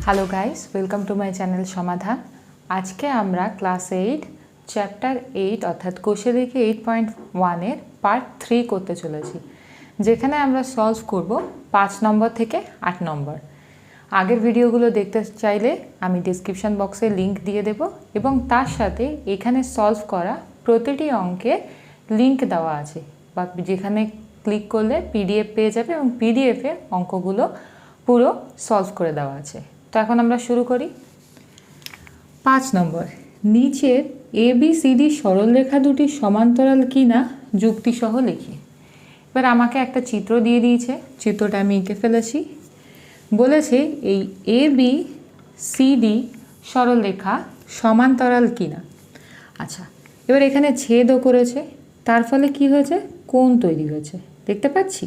Hello guys, welcome to my channel সমাধান। আজকে আমরা ক্লাস 8 চ্যাপ্টার 8 অর্থাৎ কোষে দেখে 8.1 পার্ট 3 করতে চলেছি, যেখানে আমরা সলভ করব 5 নম্বর থেকে 8 নম্বর। আগের ভিডিওগুলো দেখতে চাইলে আমি ডিসক্রিপশন বক্সে লিংক দিয়ে দেব এবং তার সাথে এখানে সলভ করা প্রতিটি অঙ্কের লিংক দেওয়া আছে, বা যেখানে ক্লিক করলে পিডিএফ পেয়ে যাবে এবং পিডিএফে অঙ্কগুলো পুরো সলভ করে দেওয়া আছে। তো এখন আমরা শুরু করি। 5 নম্বর, নিচের ABCD সরলরেখা দুটি সমান্তরাল কিনা যুক্তিসহ লিখি। এবার আমাকে একটা চিত্র দিয়ে দিয়েছে, চিত্রটা আমি এঁকে ফেলেছি। বলেছে এই ABCD সরলরেখা সমান্তরাল কিনা। আচ্ছা, এবার এখানে ছেদও করেছে, তার ফলে কি হয়েছে, কোণ তৈরি হয়েছে, দেখতে পাচ্ছি।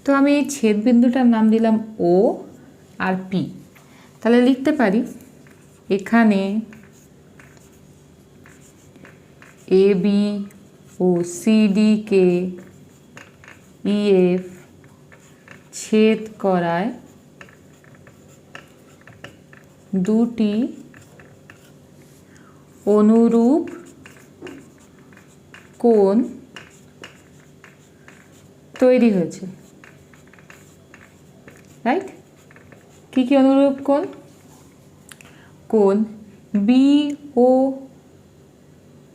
তো আমি এই ছেদ বিন্দুটার নাম দিলাম O আর P। তাহলে লিখতে পারি এখানে AB ও CD কে EF ছেদ করায় দুটি অনুরূপ কোণ তৈরি হয়েছে, রাইট? কি কি অনুরূপ কোণ? কোণ BOP,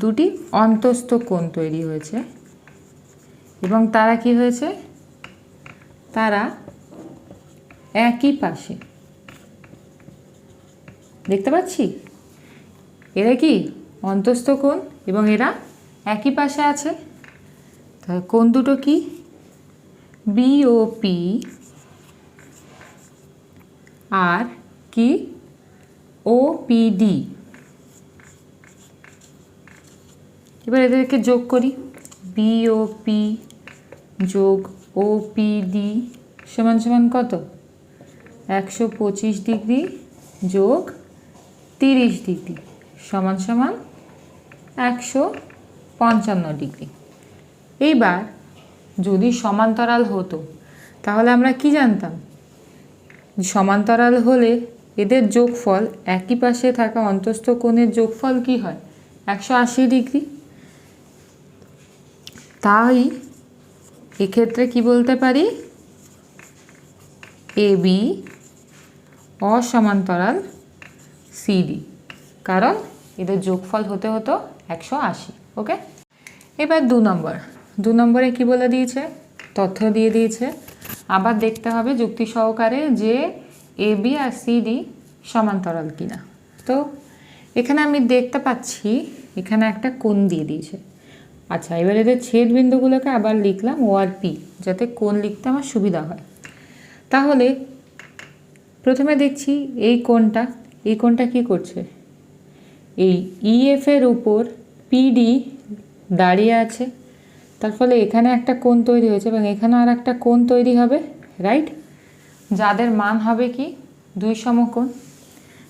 দুটি অন্তস্থ কোণ তৈরি হয়েছে এবং তারা কি হয়েছে, তারা একই পাশে, দেখতে পাচ্ছি। এরা কি অন্তস্থ কোণ এবং এরা একই পাশে আছে। তাহলে কোণ দুটো কি, BOP আর কি OPD। এবার এদেরকে যোগ করি, BOP যোগ OPD সমান সমান কত, 125 ডিগ্রি যোগ 30 ডিগ্রি সমান সমান 155 ডিগ্রি। এইবার যদি সমান্তরাল হতো তাহলে আমরা কি জানতাম, সমান্তরাল হলে এদের যোগফল, একই পাশে থাকা অন্তস্থ কোণের যোগফল কি হয়, 180 ডিগ্রি। তাই এক্ষেত্রে কি বলতে পারি, AB অসমান্তরাল CD, কারণ এদের যোগফল হতে হতো 180। ওকে, এবার 2 নম্বরে কি বলে দিয়েছে, তথ্য দিয়ে দিয়েছে। আবার দেখতে হবে যুক্তি সহকারে যে AB আর CD সমান্তরাল কিনা। তো এখানে আমি দেখতে পাচ্ছি এখানে একটা কোণ দিয়ে দিয়েছে। আচ্ছা, এবার এদের ছেদ বিন্দুগুলোকে আবার লিখলাম O আর P, যাতে কোণ লিখতে আমার সুবিধা হয়। তাহলে প্রথমে দেখছি এই কোণটা কি করছে, এই EF এর উপর PD দাঁড়িয়ে আছে, তার ফলে এখানে একটা কোণ তৈরি হয়েছে এবং এখানে আর একটা কোণ তৈরি হবে, রাইট? যাদের মান হবে কি 2 সমকোণ।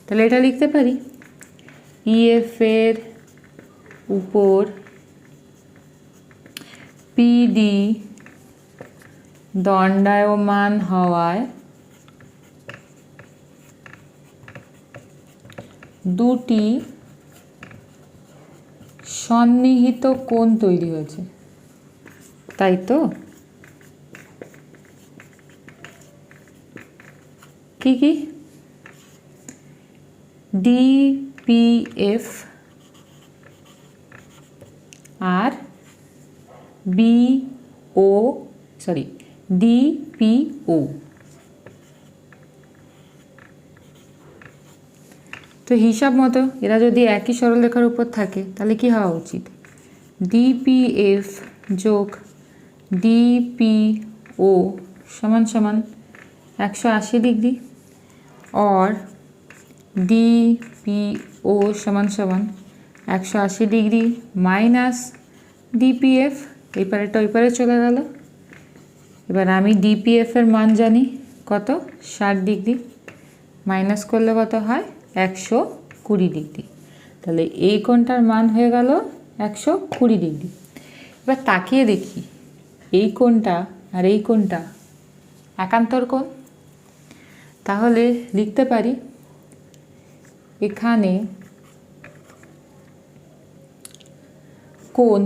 তাহলে এটা লিখতে পারি EF এর উপর PD দণ্ডায়মান হওয়ায় দুটি সন্নিহিত কোণ তৈরি হয়েছে, তাই তো? কি কি, DPF আর DPO। তো হিসাব মতো এরা যদি একই সরলরেখার উপর থাকে তাহলে কি হওয়া উচিত, DPF যোগ DPO সমান সমান 180 ডিগ্রি, और DPO সমান সমান 180 ডিগ্রি মাইনাস DPF, এই পারেটা ওই পারে চলে গেল। এবার আমি DPF এর মান জানি কত, 60 ডিগ্রি, মাইনাস করলে কত হয়, 120 ডিগ্রি। তাহলে এই কোণটার মান হয়ে গেল 120 ডিগ্রি। এবার তাকিয়ে দেখি এই কোণটা আর এই কোণটা একান্তর কোণ। তাহলে লিখতে পারি এখানে কোণ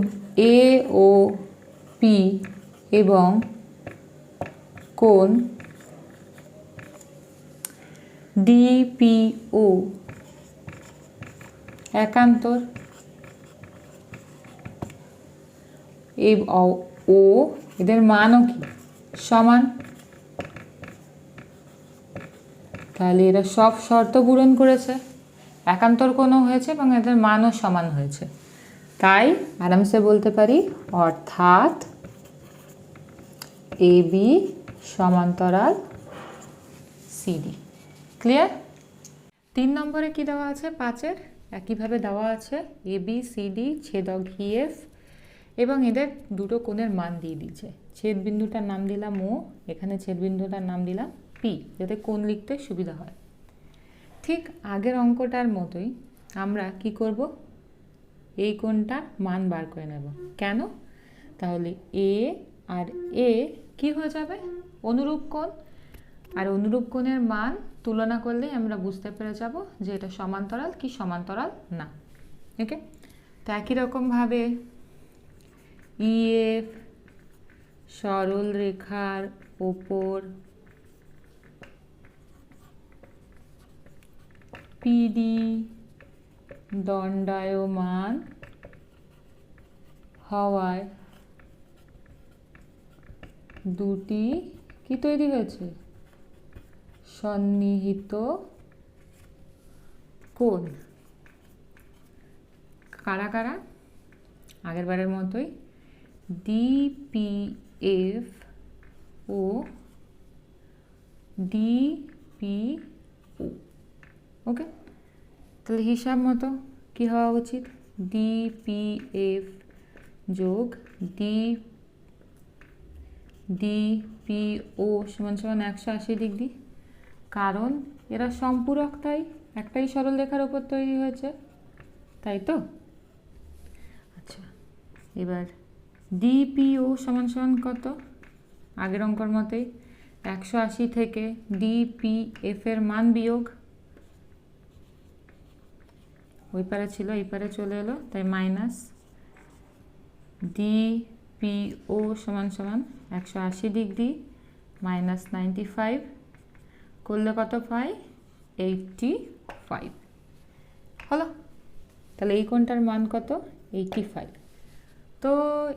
এ ও পি এবং কোণ ডিপিও একান্তর ও এদের মানও কি সমান। তাহলে এরা সব শর্ত পূরণ করেছে, একান্তর কোণও হয়েছে এবং এদের মানও সমান হয়েছে। তাই আরামসে বলতে পারি অর্থাৎ এ বি সমান্তরাল সিডি। ক্লিয়ার? 3 নম্বরে কি দেওয়া আছে? 5-এর একইভাবে দেওয়া আছে এ বি সিডি ছেদক ইএফ এবং এদের দুটো কোণের মান দিয়ে দিয়েছে। ছেদ বিন্দুটার নাম দিলাম ও, এখানে ছেদ বিন্দুটার নাম দিলাম পি, যাতে কোণ লিখতে সুবিধা হয়। ঠিক আগের অঙ্কটার মতোই আমরা কি করব, এই কোণটার মান বার করে নেব। কেন? তাহলে এ আর এ কি হয়ে যাবে? অনুরূপ কোণ। আর অনুরূপ কোণের মান তুলনা করলেই আমরা বুঝতে পেরে যাব যে এটা সমান্তরাল কি সমান্তরাল না। ওকে, তো একই রকমভাবে ইএফ সরল রেখার ওপর পিডি দণ্ডায়মান হওয়ায় দুটি কি তৈরি হয়েছে? সন্নিহিত কোণ। কারা কারা? আগের বারের মতোই ডিপিএফ ও ডিপিও। ওকে, তাহলে হিসাব মতো কি হওয়া উচিত? ডিপিএফ যোগ ডিপিও সমান সমান 180 ডিগ্রি, কারণ এরা সম্পূরক, তাই একটাই সরল রেখার উপর তৈরি হয়েছে, তাই তো? আচ্ছা, এবার ডিপিও সমান সমান কত? আগের অঙ্কর মতোই 180 থেকে ডিপিএফ এর মান বিয়োগ, ওই পারে ছিল এই পারে চলে এলো, তাই মাইনাস ডিপিও সমান সমান 180 ডিগ্রি মাইনাস 95 করলে কত পাই? 85 হলো। তাহলে এই কোণটার মান কত? 85। তো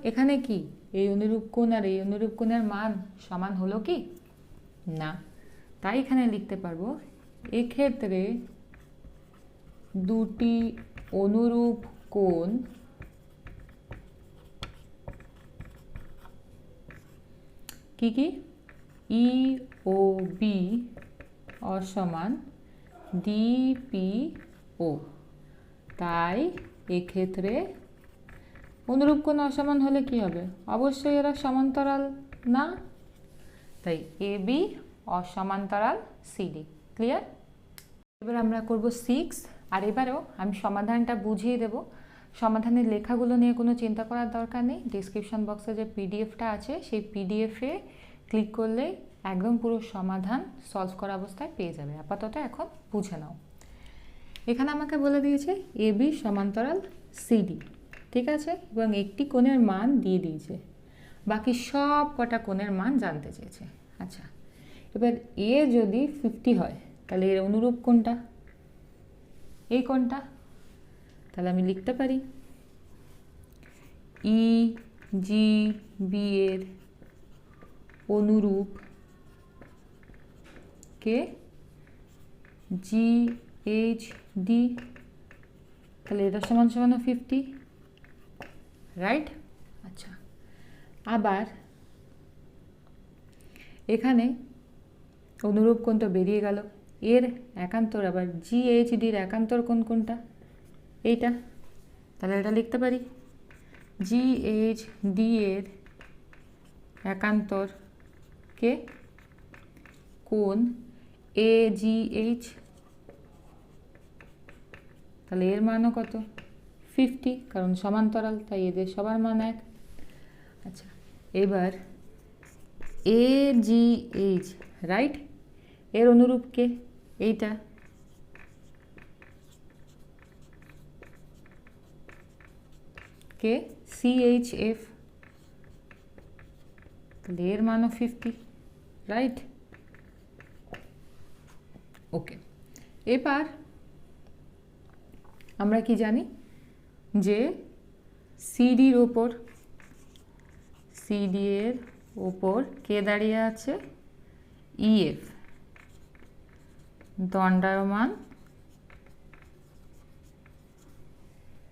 এখানে কি এই অনুরূপ কোণ আর এই অনুরূপ কোণের মান সমান হলো কি না? তাই এখানে লিখতে পারবো এক্ষেত্রে দুটি অনুরূপ কোণ কি কি? ই ও বি অসমান ডিপিও। তাই এক্ষেত্রে অনুরূপ কোণ অসমান হলে কি হবে? অবশ্যই এরা সমান্তরাল না, তাই এ বি অসমান্তরাল সিডি। ক্লিয়ার? এবার আমরা করব 6, আর এবারেও আমি সমাধানটা বুঝিয়ে দেব। সমাধানের লেখাগুলো নিয়ে কোনো চিন্তা করার দরকার নেই। ডিসক্রিপশন বক্সে যে পিডিএফটা আছে সেই পিডিএফে ক্লিক করলে একদম পুরো সমাধান সলভ করা অবস্থায় পেয়ে যাবে। আপাতত এখন বুঝে নাও। এখানে আমাকে বলে দিয়েছে এ বি সমান্তরাল সিডি, ঠিক আছে, এবং একটি কোণের মান দিয়ে দিয়েছে, বাকি সব কটা কোণের মান জানতে চেয়েছে। আচ্ছা, এবার এ যদি 50 হয় তাহলে এর অনুরূপ কোণটা এই কোণটা, তাহলে আমি লিখতে পারি ই জি বি এর অনুরূপ কে জি এইচ ডি, তাহলে এটা সমান সমান 50, রাইট? আচ্ছা, আবার এখানে অনুরূপ কোণ তো বেরিয়ে গেল, এর একান্তর আবার জি এইচ ডির একান্তর কোণ কোনটা? এইটা, তাহলে এটা লিখতে পারি জি এইচ ডি এর একান্তর কে কোণ এ জি এইচ, তাহলে এর মানও কত? 50, কারণ সমান্তরাল, তাই এদের সবার মান 1। আচ্ছা, এবার AGH, রাইট? এর অনুরূপ কে? এইটা কে CHF, তাহলে এর মানও 50, রাইট? ওকে, এবার আমরা কি জানি যে সিডির ওপর, সিডি এর ওপর কে দাঁড়িয়ে আছে? EF, দণ্ডায়মান,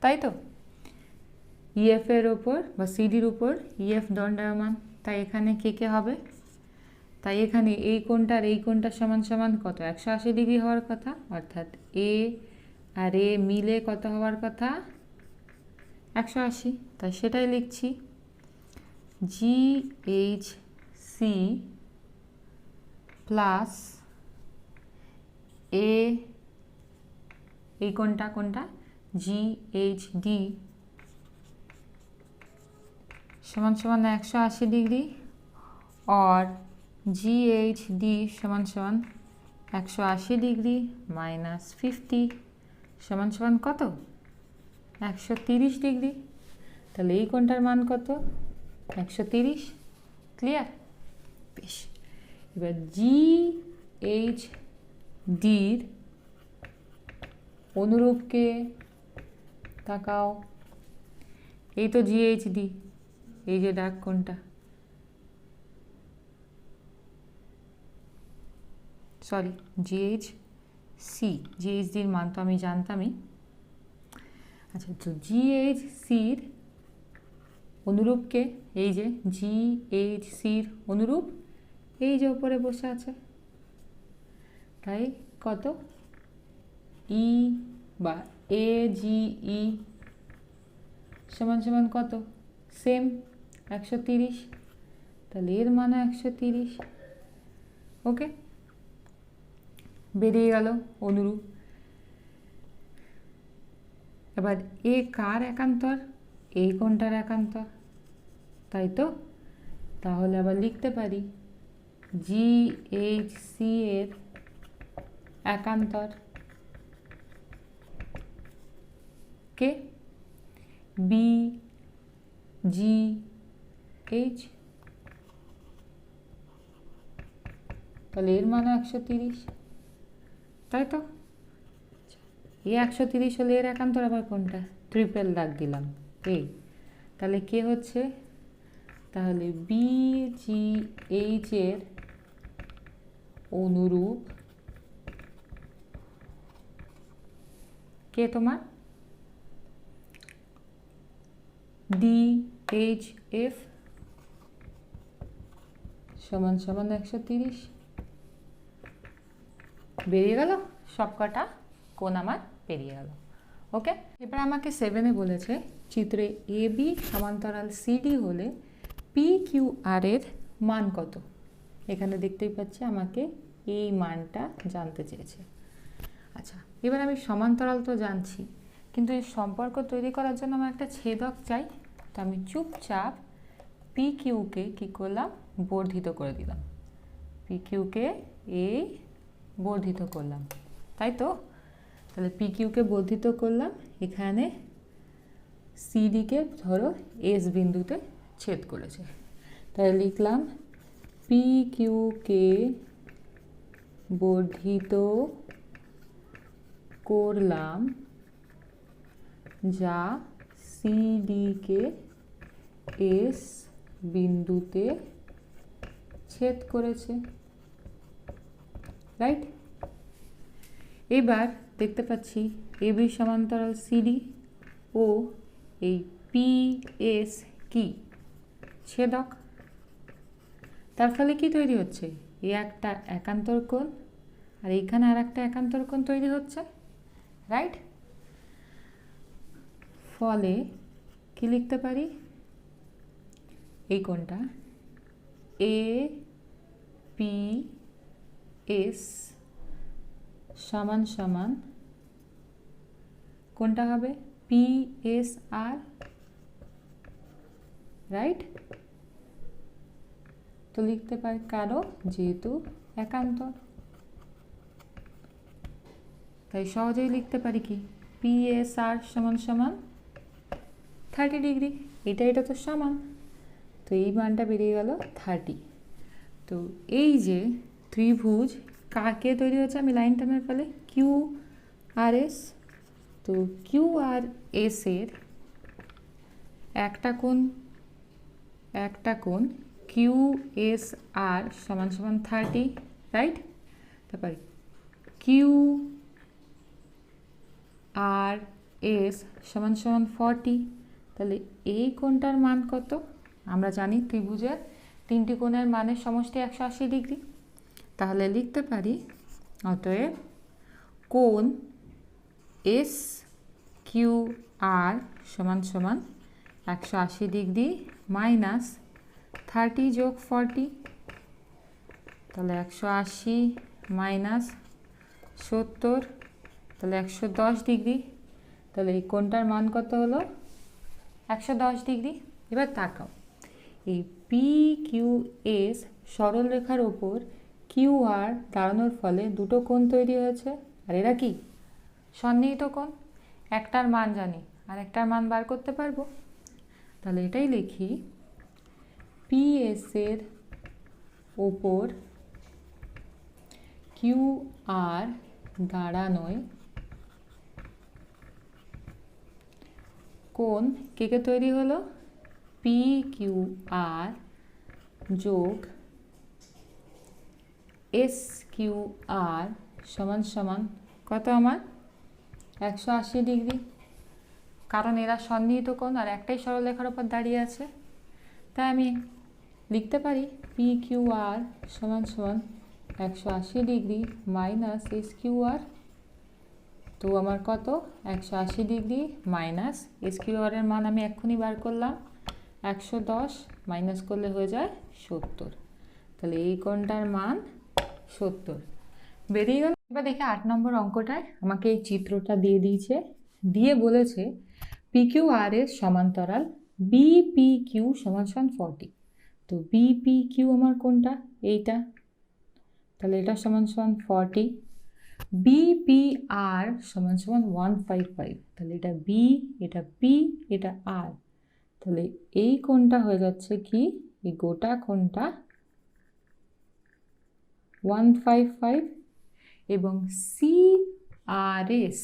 তাই তো? EF এর ওপর বা সিডির উপর EF দণ্ডায়মান, তাই এখানে কে কে হবে? তাই এখানে এই কোণটার এই কোণটার সমান সমান কত? 180 ডিগ্রি হওয়ার কথা, অর্থাৎ এ আর এ মিলে কত হওয়ার কথা? 180, তাই সেটাই লিখছি। GHC প্লাস এ, এই কোণটা কোনটা? GHD সমান সমান 180 ডিগ্রি, और GHD সমান সমান 180 ডিগ্রি মাইনাস 50 সমান সমান কত? 130 ডিগ্রি। তাহলে এই কোণটার মান কত? 130। ক্লিয়ার? বেশ, এবার GHDর অনুরূপকে তাকাও, এই তো GHD, এই যে ডাক কোণটা, সরি GHC, GHDর মান তো আমি জানতামই। আচ্ছা, তো GHCর অনুরূপকে, এই যে GHCর অনুরূপ এই যে উপরে বসে আছে, তাই কত? ই বা AGE সমান সমান কত? সেম 130, তাহলে এর মান 130। ওকে, বেরিয়ে গেল অনুরূপ। এবার এ কার একান্তর? এই কোণটার একান্তর, তাই তো? তাহলে আবার লিখতে পারি GHC এর একান্তর কে? BGH, তাহলে এর মান 130, তাই তো? এই 130 হলে এর একান্তর আবার কোনটা? ট্রিপল দাগ দিলাম এই, তাহলে কে হচ্ছে? তাহলে BGH এর অনুরূপ কে তোমার? DHF সমান সমান 130। বেরিয়ে গেল সবকটা কোণ আমার বেরিয়ে গেল। ওকে, এবার আমাকে 7-এ বলেছে চিত্রে AB সমান্তরাল CD হলে PQR এর মান কত? এখানে দেখতেই পাচ্ছি আমাকে এই মানটা জানতে চেয়েছে। আচ্ছা, এবার আমি সমান্তরাল তো জানছি, কিন্তু এই সম্পর্ক তৈরি করার জন্য আমার একটা ছেদক চাই। তো আমি চুপচাপ PQকে কী করলাম? বর্ধিত করে দিলাম। PQকে এই বর্ধিত করলাম, তাই তো? তাহলে PQকে বর্ধিত করলাম, এখানে সিডিকে ধরো এস বিন্দুতে ছেদ করেছে, তাহলে লিখলাম PQকে বর্ধিত করলাম যা সিডিকে এস বিন্দুতে ছেদ করেছে, রাইট? এবার দেখতে পাচ্ছি এবি সমান্তরাল সিডি ও এই পিএস কি? ছেদক। তার ফলে কি তৈরি হচ্ছে? এই একটা একান্তর কোণ আর এইখানে আর একটা একান্তর কোণ তৈরি হচ্ছে, রাইট? ফলে কি লিখতে পারি? এই কোণটা APS সমান সমান কোনটা হবে? PSR, right? তো লিখতে পারি কারো যেহেতু একান্তর, তাই সহজেই লিখতে পারি কি PSR সমান সমান 30 ডিগ্রি। এটা তো সমান, তো এই মানটা বেরিয়ে গেল 30। তো এই যে ত্রিভুজ কাকে তৈরি হয়েছে, আমি লাইন টানার ফলে QRS, তো QRS এর একটা কোণ QSR সমান সমান 30, রাইট? তারপরে QRS সমান সমান 40। তাহলে এই কোণটার মান কত? আমরা জানি ত্রিভুজের তিনটি কোণের মানের সমষ্টি 180 ডিগ্রি। তাহলে লিখতে পারি অতএব কোণ SQR সমান সমান 180 ডিগ্রি মাইনাস 30 যোগ 40, তাহলে 180 মাইনাস 70, তাহলে 110 ডিগ্রি। তাহলে এই কোণটার মান কত হলো? 110 ডিগ্রি। এবার তাকাও, এই PQS সরল রেখার ওপর QR দাঁড়ানোর ফলে দুটো কোণ তৈরি হয়েছে, আর এরা কি সন্নিহিত কোণ। একটার মান জানি আর একটার মান বার করতে পারবো। তাহলে এটাই লিখি, PS এর ওপর QR দাঁড়ানোয় কোণ কে তৈরি হলো? PQR যোগ SQR সমান সমান কত আমার? 180 ডিগ্রি। কারণ এরা সন্নিহিত কোণ আর একটাই সরলরেখার উপর দাঁড়িয়ে আছে, তাই আমি লিখতে পারি PQR সমান সমান 180 ডিগ্রি মাইনাস SQR। তো আমার কত? 180 ডিগ্রি মাইনাস SQR এর মান আমি এক্ষুনি বার করলাম, 110 মাইনাস করলে হয়ে যায় 70। তাহলে এই কোণটার মান 70 বেরিয়ে গেল। এবার দেখে 8 নম্বর অঙ্কটায় আমাকে এই চিত্রটা দিয়ে দিয়েছে, দিয়ে বলেছে PQR এর সমান্তরাল BPQ সমান সমান 40। তো BPQ আমার কোনটা? এইটা, তাহলে এটা সমান সমান 40। BPR সমান সমান 155, তাহলে এটা B, এটা P, এটা R। তাহলে এই কোণটা হয়ে যাচ্ছে কি, এই গোটা কোণটা 155। এবং CRS,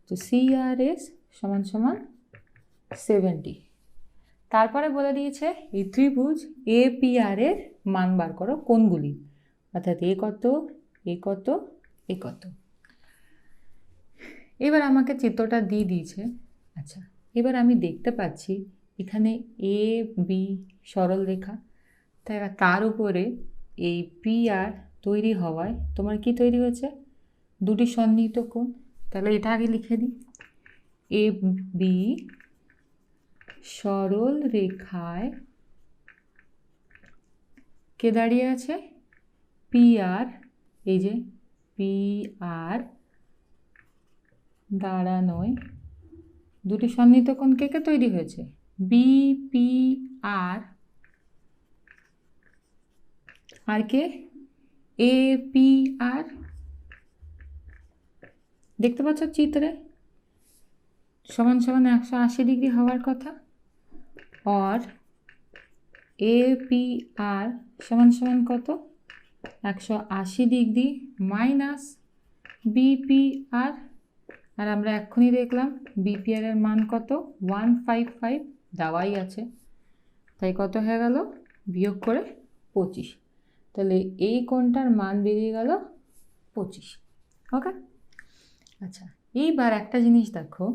তো CRS সমান সমান 70। তারপরে বলে দিয়েছে এই ত্রিভুজ APR এর মান বার করো কোণগুলি, অর্থাৎ এ কত, এ কত, এ কত। এবার আমাকে চিত্রটা দিয়ে দিয়েছে। আচ্ছা, এবার আমি দেখতে পাচ্ছি এখানে AB সরল রেখা, তাই তার উপরে এই PR তৈরি হওয়ায় তোমার কি তৈরি হয়েছে? দুটি সন্নিহিত কোণ। তাহলে এটা আগে লিখে দিই, AB সরল রেখায় কে দাঁড়িয়ে আছে? PR, এই যে PR দাঁড়ানোয় দুটি সন্নিহিত কোণ কে তৈরি হয়েছে? BPR আর কে? APR। দেখতে পাচ্ছ চিত্রে সমান সমান 180 ডিগ্রি হওয়ার কথা, আর APR সমান সমান কত? 180 ডিগ্রি মাইনাস BPR। আর আমরা এক্ষুনি দেখলাম BPR এর মান কত? 155 দেওয়াই আছে, তাই কত হয়ে গেল? বিয়োগ করে 25। তাহলে এই কোণটার মান বেরিয়ে গেল 25। ওকে, আচ্ছা এইবার একটা জিনিস দেখো,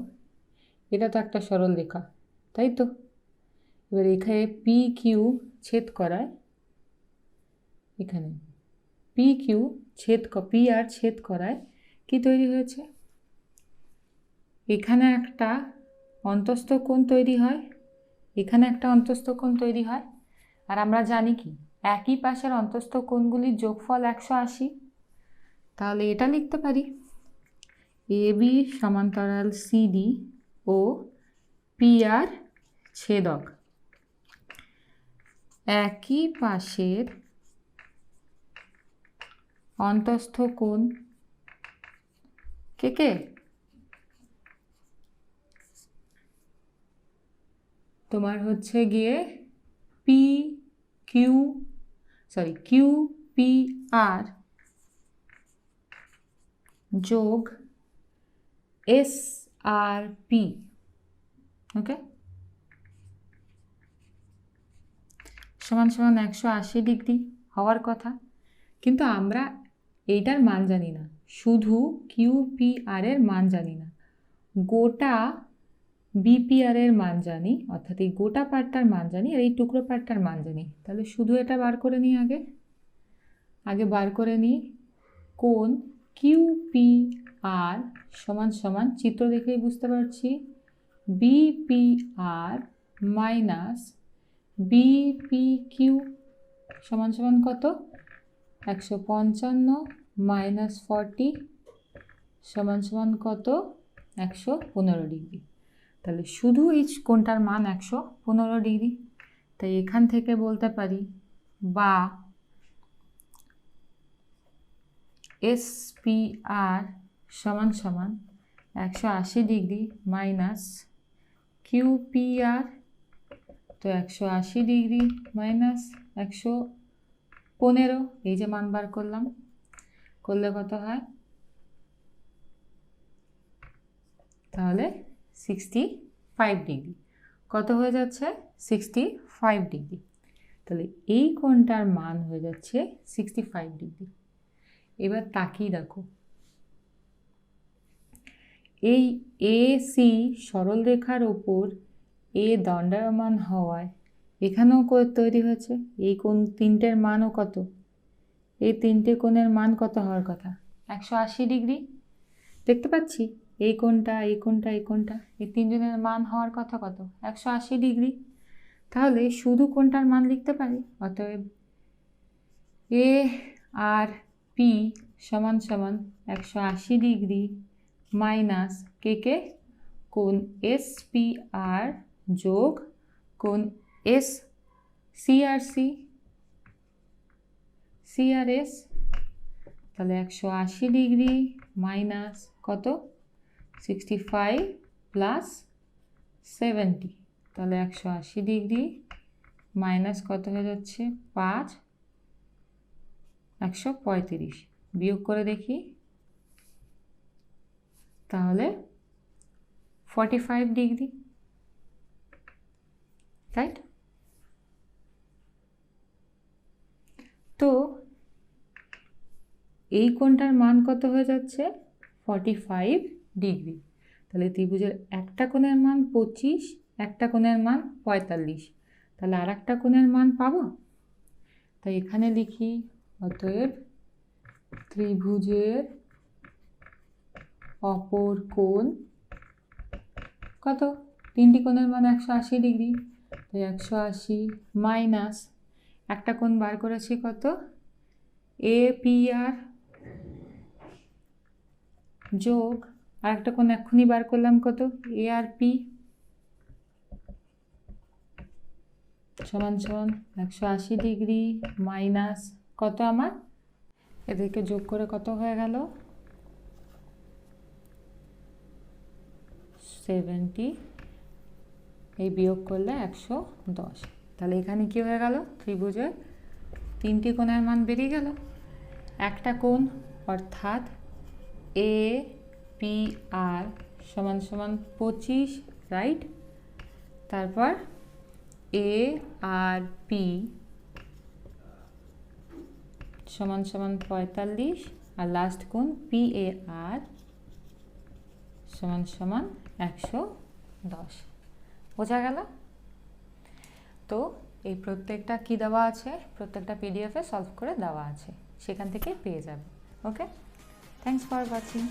এটা তো একটা সরল রেখা, তাই তো? এবার এখানে PQ ছেদ করায়, এখানে PR ছেদ করায় কি তৈরি হয়েছে? এখানে একটা অন্তস্থ কোণ তৈরি হয়, এখানে একটা অন্তস্থ কোণ তৈরি হয়। আর আমরা জানি কি একই পাশের অন্তস্থ কোণগুলির যোগফল 180। তাহলে এটা লিখতে পারি AB সমান্তরাল CD ও PR ছেদক একই পাশের অন্তস্থ কোণ কে কে? তোমার হচ্ছে গিয়ে কিউ পি আর যোগ এস আর পি। ওকে, সমান সমান 180 ডিগ্রি হওয়ার কথা, কিন্তু আমরা এইটার মান জানি না, শুধু কিউ পি আর এর মান জানি না, গোটা বিপিআর এর মান জানি, অর্থাৎ এই গোটা পার্টটার মান জানি আর এই টুকরো পার্টটার মান জানি। তাহলে শুধু এটা বার করে নিই, আগে বার করে নিই কোণ কিউ পি আর সমান সমান, চিত্র দেখেই বুঝতে পারছি, বিপিআর মাইনাস বিপিকিউ সমান সমান কত? 155 মাইনাস 40 সমান সমান কত? 115 ডিগ্রি। তাহলে শুধু এই কোণটার মান 115 ডিগ্রি। তাই এখান থেকে বলতে পারি বা এসপিআর সমান সমান 180 ডিগ্রি মাইনাস কিউপিআর, তো 180 ডিগ্রি মাইনাস 115, এই যে মান বার করলাম, করলে কত হয়? তাহলে 65 ডিগ্রি। কত হয়ে যাচ্ছে? 65 ডিগ্রি। তাহলে এই কোণটার মান হয়ে যাচ্ছে 65 ডিগ্রি। এবার তাকিয়ে দেখো, এই এসি সরল রেখার ওপর এ দণ্ডায়মান হওয়ায় এখানেও তৈরি হয়েছে এই কোণ তিনটের মানও কত? এই তিনটে কোণের মান কত হওয়ার কথা? 180 ডিগ্রি। দেখতে পাচ্ছি এই কোণটা, এই কোণটা, এই কোণটা, এই তিনজনের মান হওয়ার কথা কত? 180 ডিগ্রি। তাহলে শুধু কোণটার মান লিখতে পারি, অতএব এ আর পি সমান সমান 180 ডিগ্রি মাইনাস কে কোণ এস পি আর যোগ কোণ এস সিআরএস। তাহলে 180 ডিগ্রি মাইনাস কত? 65 প্লাস 70, তাহলে 180 ডিগ্রি মাইনাস কত হয়ে যাচ্ছে? 5, 135। বিয়োগ করে দেখি, তাহলে 45 ডিগ্রি, রাইট? তো এই কোণটার মান কত হয়ে যাচ্ছে? 45 ডিগ্রি। তাহলে ত্রিভুজের একটা কোণের মান 25, একটা কোণের মান 45, তাহলে আর একটা কোণের মান পাবো। তাই এখানে লিখি, অতএব ত্রিভুজের অপর কোণ কত? তিনটি কোণের মান 180 ডিগ্রি, তাই 180 মাইনাস একটা কোণ বার করেছি কত? এপিআর যোগ আর একটা কোণ এক্ষুনি বার করলাম কত? এআরপি সমান সমান 180 ডিগ্রি মাইনাস কত? আমার এদেরকে যোগ করে কত হয়ে গেল? 70, এই বিয়োগ করলে 110। তাহলে এখানে কি হয়ে গেল? ত্রিভুজের তিনটি কোণের মান বেরিয়ে গেল। একটা কোণ অর্থাৎ এ পি আর সমান সমান 25, রাইট? তারপর এ আর পি সমান সমান 45, আর লাস্ট কোণ পি এ আর সমান সমান 110। বোঝা গেল? তো এই প্রত্যেকটা কি দেওয়া আছে? প্রত্যেকটা পিডিএফে সলভ করে দেওয়া আছে, সেখান থেকে পেয়ে যাবে। ওকে, থ্যাংকস ফর ওয়াচিং।